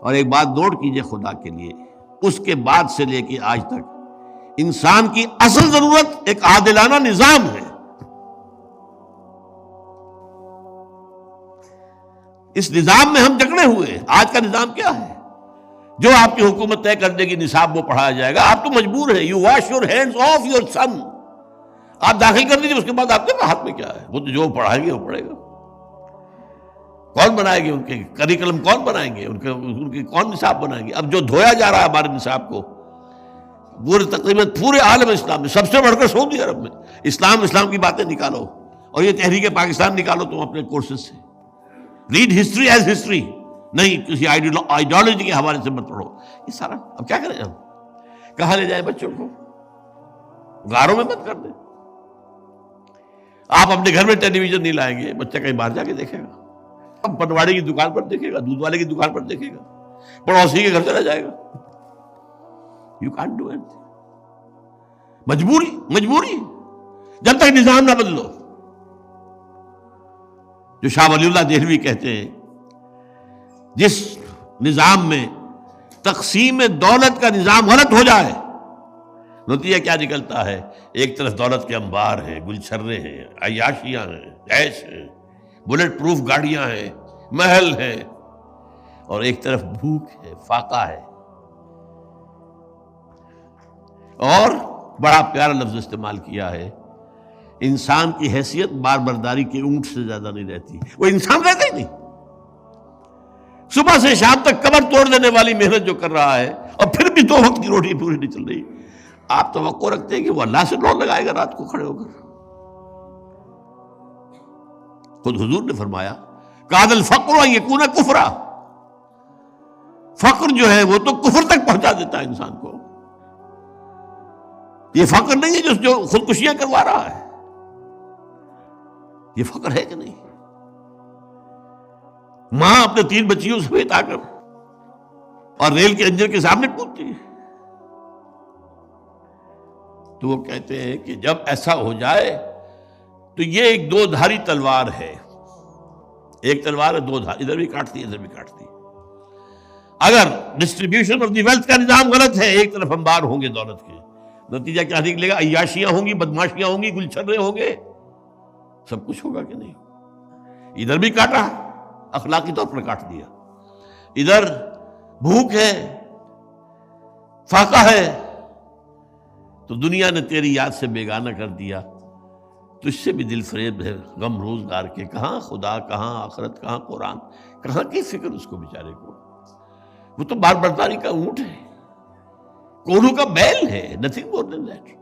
اور ایک بات نوٹ کیجئے خدا کے لیے، اس کے بعد سے لے کے آج تک انسان کی اصل ضرورت ایک عادلانہ نظام ہے۔ اس نظام میں ہم جکڑے ہوئے ہیں۔ آج کا نظام کیا ہے؟ جو آپ کی حکومت طے کر دے گی نصاب وہ پڑھایا جائے گا، آپ تو مجبور ہیں۔ You wash your hands of your son, آپ داخل کر دیجیے، اس کے بعد آپ کے ہاتھ میں کیا ہے؟ وہ تو جو پڑھائیں گے وہ پڑھے گا۔ کون بنائے گے ان کے کریکلم؟ کون بنائیں گے ان کے کون نصاب بنائیں گے؟ اب جو دھویا جا رہا ہے ہمارے نصاب کو پورے تقریباً پورے عالم اسلام میں، سب سے بڑھ کر سعودی عرب میں، اسلام کی باتیں نکالو، اور یہ تحریک پاکستان نکالو تم اپنے کورسز سے۔ ریڈ ہسٹری ایز ہسٹری، نہیں کسی آئیڈیالوجی کے حوالے سے مت پڑھو۔ یہ سارا اب کیا کریں ہم؟ کہاں لے جائیں بچوں کو؟ غاروں میں مت کر دیں۔ آپ اپنے گھر میں ٹیلی ویژن نہیں لائیں گے، بچہ کہیں باہر جا کے دیکھے گا، اب پٹواڑی کی دکان پر دیکھے گا، دودھ والے کی دکان پر دیکھے گا، پڑوسی کے گھر چلا جائے گا۔ یو کانٹ ڈو ایٹ، مجبوری جب تک نظام نہ بدلو۔ جو شاہ ولی اللہ دہلوی کہتے ہیں، جس نظام میں تقسیم دولت کا نظام غلط ہو جائے، نتیجہ کیا نکلتا ہے؟ ایک طرف دولت کے انبار ہیں، گلچھرے ہیں، عیاشیاں ہیں، عیش ہیں، بلٹ پروف گاڑیاں ہیں، محل ہیں، اور ایک طرف بھوک ہے، فاقہ ہے۔ اور بڑا پیارا لفظ استعمال کیا ہے، انسان کی حیثیت بار برداری کے اونٹ سے زیادہ نہیں رہتی۔ وہ انسان رہتا ہی نہیں، صبح سے شام تک کمر توڑ دینے والی محنت جو کر رہا ہے، اور پھر بھی 2 وقت کی روٹی پوری نہیں چل رہی۔ آپ توقع رکھتے ہیں کہ وہ اللہ سے دوڑ لگائے گا رات کو کھڑے ہو کر؟ خود حضور نے فرمایا کاد الفقر ان یکون کفرا، فقر جو ہے وہ تو کفر تک پہنچا دیتا ہے انسان کو۔ یہ فقر نہیں ہے جو خودکشیاں کروا رہا ہے، یہ فقر ہے کہ نہیں؟ ماں اپنے 3 بچیوں سمیت آ کر اور ریل کے انجن کے سامنے کودتی ہے، تو وہ کہتے ہیں کہ جب ایسا ہو جائے تو یہ ایک 2 دھاری تلوار ہے، ایک تلوار ہے 2 دھار، ادھر بھی کاٹتی ہے ادھر بھی کاٹتی ہے۔ اگر ڈسٹریبیوشن آف دی ویلتھ کا نظام غلط ہے، ایک طرف انبار ہوں گے دولت کے، نتیجہ کیا نکلے گا؟ عیاشیاں ہوں گی، بدماشیاں ہوں گی، گلچھرے ہوں گے، سب کچھ ہوگا کہ نہیں؟ ادھر بھی کاٹا، اخلاقی طور پر کاٹ دیا، ادھر بھوک ہے، فاقہ ہے، تو دنیا نے تیری یاد سے بیگانہ کر دیا۔ تو اس سے بھی دل فریب ہے غم روزگار کے، کہاں خدا، کہاں آخرت، کہاں قرآن، کہاں کی فکر اس کو بیچارے کو؟ وہ تو بار برداری کا اونٹ ہے، کوڑوں کا بیل ہے، نتھنگ مور دین دیٹ۔